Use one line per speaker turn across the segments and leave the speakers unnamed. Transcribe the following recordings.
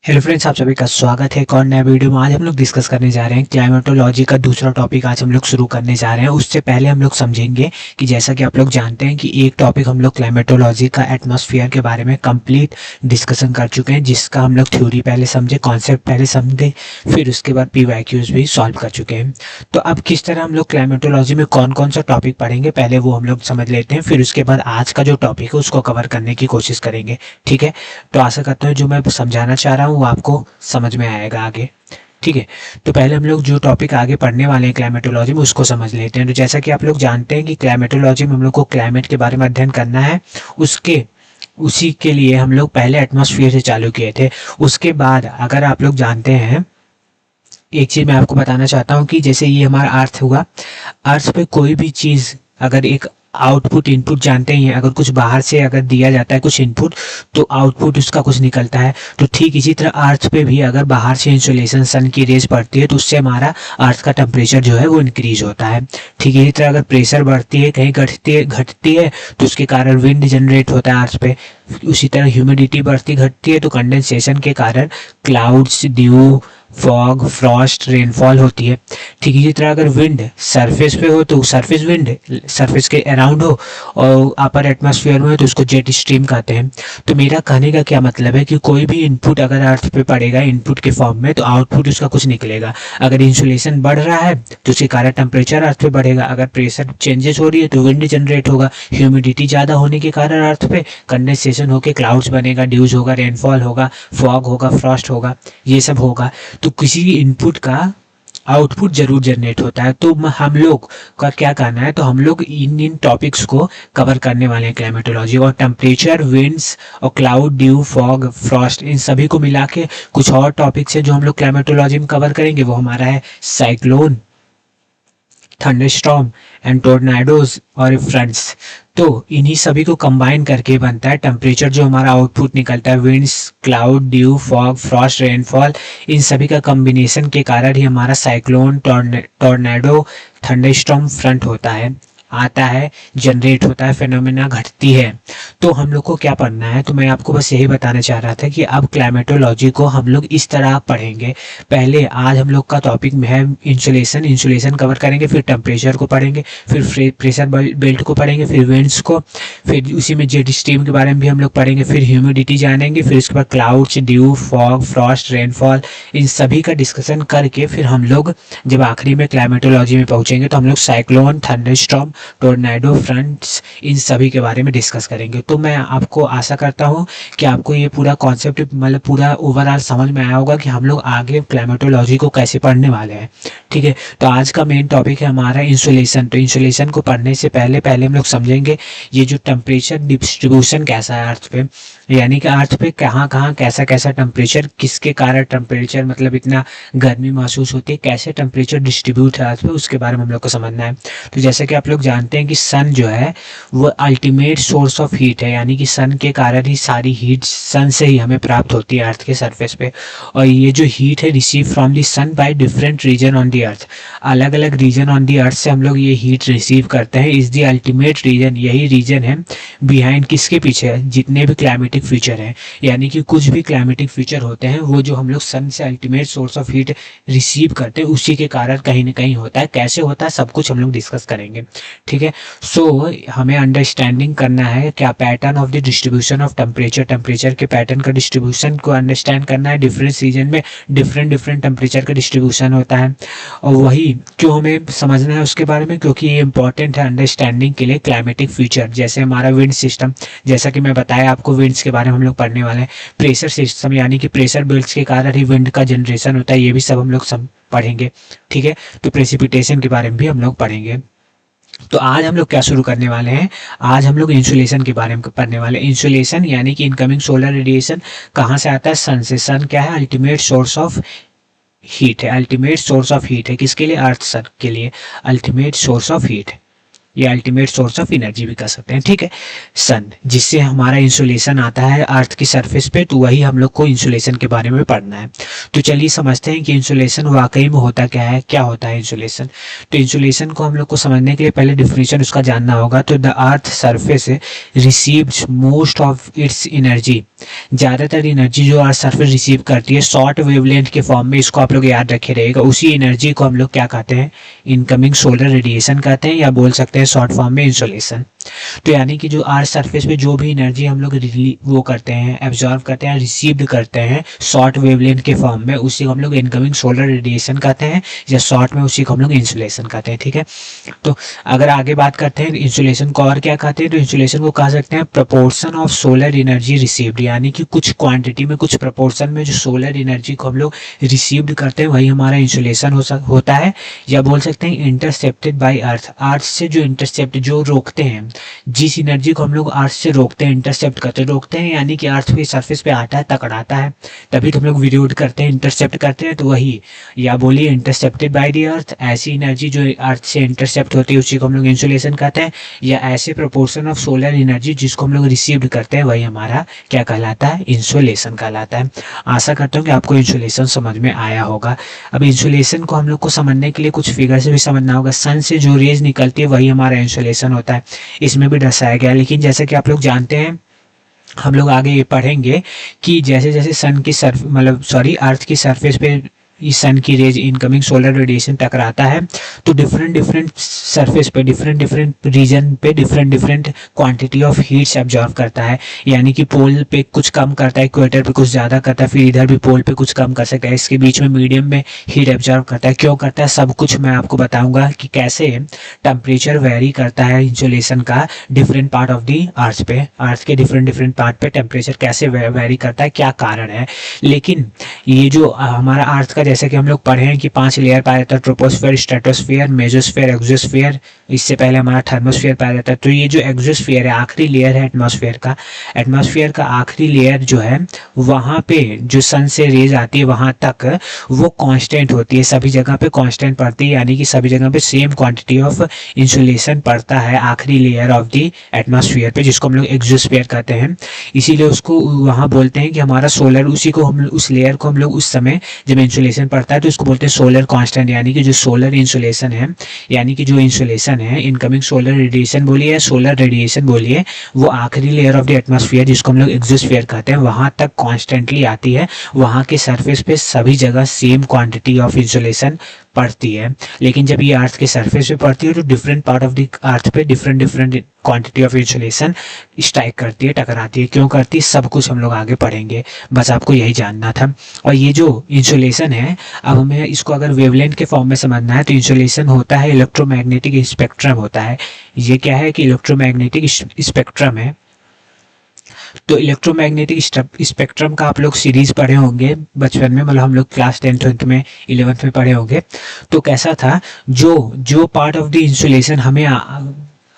Hello friends, आप सभी का स्वागत है एक और नया वीडियो में। आज हम लोग डिस्कस करने जा रहे हैं क्लाइमेटोलॉजी का दूसरा टॉपिक। आज हम लोग शुरू करने जा रहे हैं। उससे पहले हम लोग समझेंगे कि जैसा कि आप लोग जानते हैं कि एक टॉपिक हम लोग क्लाइमेटोलॉजी का एटमॉस्फेयर के बारे में कंप्लीट डिस्कशन कर चुके हैं, जिसका हम लोग थ्योरी पहले समझे, कॉन्सेप्ट पहले समझे, फिर उसके बाद PYQs भी सॉल्व कर चुके हैं। तो अब किस तरह हम लोग क्लाइमेटोलॉजी में कौन कौन सा टॉपिक पढ़ेंगे पहले वो हम लोग समझ लेते हैं, फिर उसके बाद आज का जो टॉपिक है उसको कवर करने की कोशिश करेंगे। ठीक है, तो आशा करता हूँ जो मैं समझाना चाह रहा हूँ वो आपको समझ में आएगा आगे। ठीक है, तो पहले हम लोग जो टॉपिक आगे पढ़ने वाले हैं क्लाइमेटोलॉजी में उसको समझ लेते हैं। तो जैसा कि आप लोग जानते हैं कि क्लाइमेटोलॉजी में हम लोग को क्लाइमेट के बारे में अध्ययन करना है। उसी के लिए हम लोग पहले एटमॉस्फेयर से चालू किए थे। उसके बाद अगर आप लोग जानते हैं, एक चीज़ मैं आपको बताना चाहता हूँ कि जैसे ये हमारा अर्थ हुआ, अर्थ पे कोई भी चीज़ अगर एक आउटपुट इनपुट जानते ही हैं, अगर कुछ बाहर से अगर दिया जाता है कुछ इनपुट तो आउटपुट उसका कुछ निकलता है। तो ठीक इसी तरह अर्थ पे भी अगर बाहर से इंसुलेशन सन की रेज पड़ती है तो उससे हमारा अर्थ का टेम्परेचर जो है वो इंक्रीज होता है। ठीक इसी तरह अगर प्रेशर बढ़ती है, कहीं घटती है तो उसके कारण विंड जनरेट होता है अर्थ पे। उसी तरह ह्यूमिडिटी बढ़ती घटती है तो कंडेंसेशन के कारण clouds, dew, fog, frost, rainfall होती है। ठीक इसी तरह अगर विंड सरफेस पे हो तो सरफेस विंड सरफेस के अराउंड हो, और अपर एटमॉस्फेयर में हो तो उसको जेट स्ट्रीम कहते हैं। तो मेरा कहने का क्या मतलब है कि कोई भी इनपुट अगर अर्थ पे पड़ेगा इनपुट के फॉर्म में तो आउटपुट उसका कुछ निकलेगा। अगर इंसुलेशन बढ़ रहा है तो उसके कारण टेम्परेचर अर्थ पे बढ़ेगा। अगर प्रेशर चेंजेस हो रही है तो विंड जनरेट होगा। ह्यूमिडिटी ज़्यादा होने के कारण अर्थ पे कंडेंसेशन होकर क्लाउड्स बनेगा, ड्यूज होगा, रेनफॉल होगा, फॉग होगा, फ्रॉस्ट होगा, ये सब होगा। तो किसी इनपुट का आउटपुट जरूर जनरेट होता है। तो हम लोग का क्या करना है, तो हम लोग इन टॉपिक्स को कवर करने वाले हैं क्लाइमेटोलॉजी। और टेम्परेचर, विंड्स और क्लाउड, ड्यू, फॉग, फ्रॉस्ट, इन सभी को मिला के कुछ और टॉपिक्स है जो हम लोग क्लाइमेटोलॉजी में कवर करेंगे। वो हमारा है साइक्लोन, थंडरस्टॉर्म एंड टोर्नाडोज और फ्रंट्स। तो इन्हीं सभी को कंबाइन करके बनता है टेम्परेचर, जो हमारा आउटपुट निकलता है। Winds, cloud, dew, fog, frost, rainfall, इन सभी का कॉम्बिनेशन के कारण ही हमारा साइक्लोन, टोर्नाडो, थंडरस्टॉर्म, फ्रंट होता है, आता है, जनरेट होता है, फिनोमेना घटती है। तो हम लोग को क्या पढ़ना है, तो मैं आपको बस यही बताना चाह रहा था कि अब क्लाइमेटोलॉजी को हम लोग इस तरह पढ़ेंगे। पहले आज हम लोग का टॉपिक में है इंसुलेशन कवर करेंगे, फिर टेम्परेचर को पढ़ेंगे, फिर प्रेशर बेल्ट को पढ़ेंगे, फिर विंड्स को, फिर उसी में जेट स्ट्रीम के बारे में भी हम लोग पढ़ेंगे, फिर ह्यूमिडिटी जानेंगे, फिर उसके बाद clouds, dew, fog, frost, rainfall, इन सभी का डिस्कशन करके फिर हम लोग जब आखिरी में क्लाइमेटोलॉजी में पहुंचेंगे तो हम लोग साइक्लोन, थंडरस्टॉर्म, टोर्नाडो, फ्रंट्स, इन सभी के बारे में डिस्कस करेंगे। तो मैं आपको आशा करता हूं कि आपको ये पूरा कॉन्सेप्ट मतलब पूरा ओवरऑल समझ में आया होगा कि हम लोग आगे क्लाइमेटोलॉजी को कैसे पढ़ने वाले हैं। ठीक है, तो आज का मेन टॉपिक है हमारा इंसुलेशन। तो इंसुलेशन को पढ़ने से पहले हम लोग समझेंगे ये जो टेम्परेचर डिस्ट्रीब्यूशन कैसा है अर्थ पे, यानी कि अर्थ पे कहाँ कहाँ कैसा कैसा टेम्परेचर, किसके कारण टेम्परेचर मतलब इतना गर्मी महसूस होती है, कैसे टेम्परेचर डिस्ट्रीब्यूट है अर्थ पे, उसके बारे में हम लोग को समझना है। तो जैसे कि आप लोग जानते हैं कि सन जो है वो अल्टीमेट सोर्स ऑफ हीट है, यानी कि सन के कारण ही सारी हीट सन से ही हमें प्राप्त होती है अर्थ के सरफेस पे। और ये जो हीट है receive from the sun by different region on the earth, अलग अलग रीजन ऑन द अर्थ से हम लोग ये हीट रिसीव करते हैं। इज द अल्टीमेट रीजन, यही रीजन है बिहाइंड, किसके पीछे है, जितने भी क्लाइमेटिक फीचर हैं, यानी कि कुछ भी क्लाइमेटिक फीचर होते हैं वो जो हम लोग सन से ultimate source of heat receive करते हैं उसी के कारण कहीं ना कहीं होता है। कैसे होता है सब कुछ हम लोग डिस्कस करेंगे। ठीक है, सो हमें अंडरस्टैंडिंग करना है क्या pattern of the distribution of temperature के पैटर्न का डिस्ट्रीब्यूशन को अंडरस्टैंड करना है। डिफरेंट रीजन में डिफरेंट टेम्परेचर का डिस्ट्रीब्यूशन होता है, और वही जो हमें समझना है उसके बारे में, क्योंकि ये इंपॉर्टेंट है अंडरस्टैंडिंग के लिए। क्लाइमेटिक फीचर जैसे हमारा विंड सिस्टम, जैसा कि मैं बताया आपको विंड्स के बारे में हम लोग पढ़ने वाले हैं। प्रेशर सिस्टम, यानी कि प्रेशर बेल्ट्स के कारण ही विंड का जनरेशन होता है, ये भी सब हम लोग पढ़ेंगे। ठीक है, तो प्रेसिपिटेशन के बारे में भी हम लोग पढ़ेंगे। तो आज हम लोग क्या शुरू करने वाले हैं, आज हम लोग इंसुलेशन के बारे में पढ़ने वाले हैं। इंसुलेशन यानी कि इनकमिंग सोलर रेडिएशन कहाँ से आता है, सन से। सन क्या है, अल्टीमेट सोर्स ऑफ हीट है, अल्टीमेट सोर्स ऑफ हीट है, किसके लिए, अर्थ सन के लिए अल्टीमेट सोर्स ऑफ हीट है, ये अल्टीमेट सोर्स ऑफ एनर्जी भी कर सकते हैं। ठीक है, सन, जिससे हमारा इंसुलेशन आता है अर्थ की सरफेस पे, तो वही हम लोग को इंसुलेशन के बारे में पढ़ना है। तो चलिए समझते हैं कि इंसुलेशन वाकई में होता क्या है, क्या होता है इंसुलेशन। तो इंसुलेशन को हम लोग को समझने के लिए पहले डिफिनेशन उसका जानना होगा। तो the earth surface receives most of its energy ज़्यादातर एनर्जी जो अर्थ सरफेस रिसीव करती है शॉर्ट वेवलेंथ के फॉर्म में, इसको आप लोग याद रखे रहेगा। उसी एनर्जी को हम लोग क्या कहते हैं, इनकमिंग सोलर रेडिएशन कहते हैं, या बोल सकते हैं शॉर्ट फॉर्म में इंसोलेशन। तो यानी कि जो अर्थ सरफेस पे जो भी एनर्जी हम लोग वो करते हैं, एब्जॉर्व करते हैं, रिसीव्ड करते हैं शॉर्ट वेवलेंथ के फॉर्म में, उसी को हम लोग इनकमिंग सोलर रेडिएशन कहते हैं, या शॉर्ट में उसी को हम लोग इंसुलेशन कहते हैं। ठीक है, तो अगर आगे बात करते हैं इंसुलेशन को और क्या कहते हैं, तो इंसुलेशन को कह सकते हैं proportion of solar energy received, यानी कि कुछ क्वांटिटी में, कुछ प्रपोर्शन में जो सोलर एनर्जी को हम लोग रिसीव्ड करते हैं वही हमारा इंसुलेशन होता है। या बोल सकते हैं इंटरसेप्टेड बाय अर्थ, अर्थ से जो इंटरसेप्ट, जो रोकते हैं, जिस एनर्जी को हम लोग अर्थ से रोकते हैं, इंटरसेप्ट करते हैं, रोकते हैं यानी कि अर्थ पे सरफेस पे आता है, टकराता है, तभी तो हम लोग विरोध करते हैं, इंटरसेप्ट करते हैं, तो वही, या बोलिए इंटरसेप्टेड बाय द अर्थ, ऐसी एनर्जी जो अर्थ से इंटरसेप्ट होती है उसी को हम लोग इंसुलेशन कहते हैं। या ऐसे प्रोपोर्शन ऑफ सोलर एनर्जी जिसको हम लोग रिसीव्ड करते हैं वही हमारा क्या कहलाता है, इंसुलेशन कहलाता है। आशा करता हूँ कि आपको इंसुलेशन समझ में आया होगा। अब इंसुलेशन को हम लोग को समझने के लिए कुछ फिगर से भी समझना होगा। सन से जो रेज निकलती है वही हमारा इंसुलेशन होता है, इसमें भी दर्शाया गया है। लेकिन जैसे कि आप लोग जानते हैं, हम लोग आगे ये पढ़ेंगे कि जैसे जैसे सन की अर्थ की सरफेस पे इस सन की रेज, इनकमिंग सोलर रेडिएशन टकराता है, तो डिफरेंट डिफरेंट सरफेस पे, डिफरेंट डिफरेंट रीजन पे different different quantity of heats absorb करता है। यानी कि पोल पे कुछ कम करता है, इक्वेटर पे कुछ ज़्यादा करता है, फिर इधर भी पोल पे कुछ कम कर सकता है, इसके बीच में मीडियम में हीट एब्जॉर्व करता है। क्यों करता है, सब कुछ मैं आपको बताऊंगा कि कैसे टेम्परेचर वेरी करता है इंसुलेशन का डिफरेंट पार्ट ऑफ दी अर्थ पे, अर्थ के डिफरेंट डिफरेंट पार्ट पे टेम्परेचर कैसे वेरी करता है, क्या कारण है। लेकिन ये जो हमारा अर्थ का, जैसे कि हम लोग पढ़े हैं कि 5 लेयर पाया जाता है, ट्रोपोस्फेयर, स्ट्रेटोस्फेयर, मेसोस्फेयर, एक्सोस्फेयर, इससे पहले हमारा थर्मोस्फेयर पाया जाता है। तो ये जो एक्सोस्फेयर है, आखिरी लेयर है एटमॉस्फेयर का आखिरी लेयर जो है, वहाँ पे जो सन से रेज आती है वहाँ तक वो कांस्टेंट होती है, सभी जगह पे कांस्टेंट पड़ती है, यानी कि सभी जगह पे सेम क्वांटिटी ऑफ इंसुलेशन पड़ता है आखिरी लेयर ऑफ द एटमॉस्फेयर पे, जिसको हम लोग एक्सोस्फेयर कहते हैं। इसीलिए उसको वहाँ बोलते हैं कि हमारा सोलर, उसी को हम, उस लेयर को हम लोग उस समय जब इंसुलेशन पड़ता है तो इसको बोलते हैं सोलर कांस्टेंट। यानी कि जो सोलर इंसुलेशन है, यानी कि जो इंसुलेशन है, इनकमिंग सोलर रेडिएशन बोलिए या सोलर रेडिएशन बोलिए, वो आखिरी लेयर ऑफ द एटमॉस्फेयर जिसको हम लोग एक्सोस्फेयर कहते हैं वहां तक कॉन्स्टेंटली आती है, वहां के सरफेस पे सभी जगह सेम क्वांटिटी ऑफ इंसुलेशन पड़ती है। लेकिन जब ये अर्थ के सरफेस पे पड़ती है तो different part of the earth पे different different quantity of insulation strike करती है, टकराती है। क्यों करती है, सब कुछ हम लोग आगे पढ़ेंगे, बस आपको यही जानना था। और ये जो इंसुलेशन है, अब हमें इसको अगर वेवलेंथ के फॉर्म में समझना है तो इंसुलेशन होता है इलेक्ट्रोमैग्नेटिक स्पेक्ट्रम होता है। ये क्या है कि इलेक्ट्रोमैग्नेटिक स्पेक्ट्रम है। तो इलेक्ट्रोमैग्नेटिक स्पेक्ट्रम का आप लोग सीरीज पढ़े होंगे बचपन में, मतलब हम लोग क्लास 10th में 11th में पढ़े होंगे। तो कैसा था, जो पार्ट ऑफ द इंसुलेशन हमें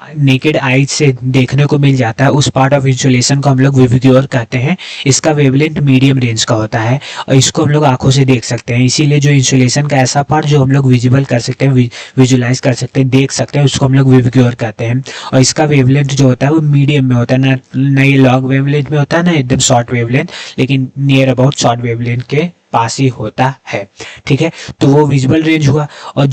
नेकेड आइज से देखने को मिल जाता है, उस पार्ट ऑफ इंसुलेशन को हम लोग विविग्योर कहते हैं। इसका वेवलेंथ मीडियम रेंज का होता है और इसको हम लोग आंखों से देख सकते हैं। इसीलिए जो इंसुलेशन का ऐसा पार्ट जो हम लोग विजिबल कर सकते हैं, विजुलाइज कर सकते हैं, देख सकते हैं, उसको हम लोग विविग्योर कहते हैं। और इसका वेवलेंथ जो होता है वो मीडियम में होता है, ना ये लॉन्ग वेवलेंथ में होता है, ना एकदम शॉर्ट वेवलेंथ, लेकिन नियर अबाउट शॉर्ट वेवलेंथ के पास ही होता है। ठीक है, तो वो विजिबल रेंज हुआ। और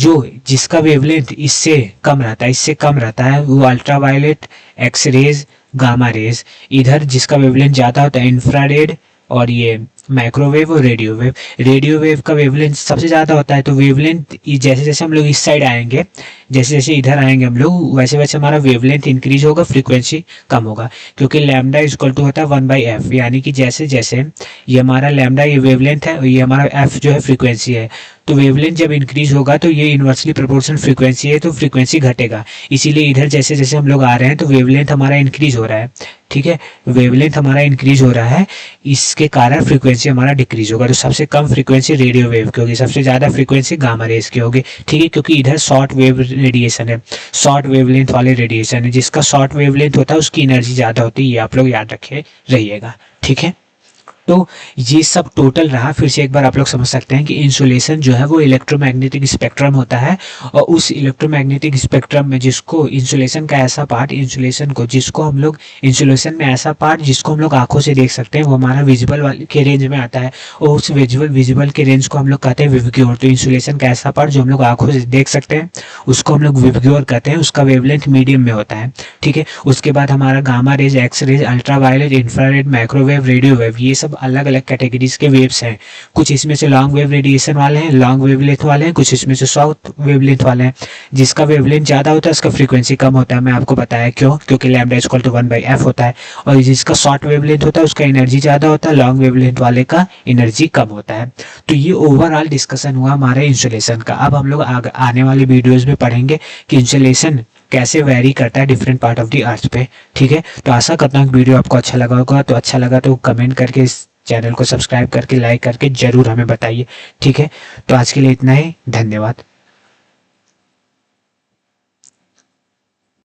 जिसका वेवलेंथ इससे कम रहता है वो ultraviolet, X rays, gamma rays. इधर जिसका वेवलेंथ ज़्यादा होता है इंफ्रारेड, और ये माइक्रोवेव और रेडियो वेव का वेवलेंथ सबसे ज़्यादा होता है। तो वेवलेंथ जैसे जैसे हम लोग इस साइड आएंगे, जैसे जैसे इधर आएंगे हम लोग, वैसे वैसे हमारा वेवलेंथ इंक्रीज होगा, फ्रीक्वेंसी कम होगा, क्योंकि लैम्डा इक्वल टू होता है 1/f। यानी कि जैसे जैसे ये हमारा लैम्डा ये वेवलेंथ है और ये हमारा f जो है फ्रीक्वेंसी है, तो वेवलेंथ जब इंक्रीज होगा तो ये इन्वर्सली प्रोपोर्शनल फ्रीक्वेंसी है, तो फ्रीक्वेंसी घटेगा। इसीलिए इधर जैसे जैसे हम लोग आ रहे हैं तो वेवलेंथ हमारा इंक्रीज हो रहा है। ठीक है, वेवलेंथ हमारा इंक्रीज हो रहा है, इसके कारण फ्रीक्वेंसी हमारा डिक्रीज होगा। तो सबसे कम फ्रीक्वेंसी रेडियो वेव की होगी, सबसे ज़्यादा फ्रीक्वेंसी गामा रेज की होगी। ठीक है, क्योंकि इधर शॉर्ट वेव रेडिएशन है, शॉर्ट वेवलेंथ वाले रेडिएशन है। जिसका शॉर्ट वेवलेंथ होता है उसकी एनर्जी ज़्यादा होती है, ये आप लोग याद रखे रहिएगा। ठीक है, तो ये सब टोटल रहा। फिर से एक बार आप लोग समझ सकते हैं कि इंसुलेशन जो है वो इलेक्ट्रोमैग्नेटिक स्पेक्ट्रम होता है, और उस इलेक्ट्रोमैग्नेटिक स्पेक्ट्रम में जिसको इंसुलेशन का ऐसा पार्ट, इंसुलेशन को जिसको हम लोग इंसुलेशन में ऐसा पार्ट जिसको हम लोग आंखों से देख सकते हैं वो हमारा विजिबल वाले के रेंज में आता है, और उस विजिबल के रेंज को हम लोग कहते हैं विवग्योर। तो इंसुलेशन का ऐसा पार्ट जो हम लोग आंखों से देख सकते हैं उसको हम लोग विवग्योर कहते हैं, उसका वेवलेंथ मीडियम में होता है। ठीक है, उसके बाद हमारा gamma rays, X rays, ultraviolet, infrared, microwave, radio wave, ये सब अलग अलग कैटेगरीज के वेव्स हैं। कुछ इसमें से लॉन्ग वेव रेडिएशन वाले हैं, लॉन्ग वेवलेंथ वाले हैं, कुछ इसमें से शॉर्ट वेवलेंथ वाले हैं। जिसका वेवलेंथ ज़्यादा होता है उसका फ्रीक्वेंसी कम होता है, मैं आपको बताया क्यों, क्योंकि लैम्डा इक्वल टू 1/f होता है। और जिसका शॉर्ट वेवलेंथ होता है उसका एनर्जी ज़्यादा होता है, लॉन्ग वेवलेंथ वाले का एनर्जी कम होता है। तो ये ओवरऑल डिस्कशन हुआ हमारे इंसुलेशन का। अब हम लोग आने वाले वीडियोज़ में पढ़ेंगे कि इंसुलेशन कैसे वेरी करता है different part of the earth पे। ठीक है, तो आशा करता हूँ कि वीडियो आपको अच्छा लगा होगा। तो अच्छा लगा तो कमेंट करके, इस चैनल को सब्सक्राइब करके, लाइक करके ज़रूर हमें बताइए। ठीक है, तो आज के लिए इतना ही, धन्यवाद।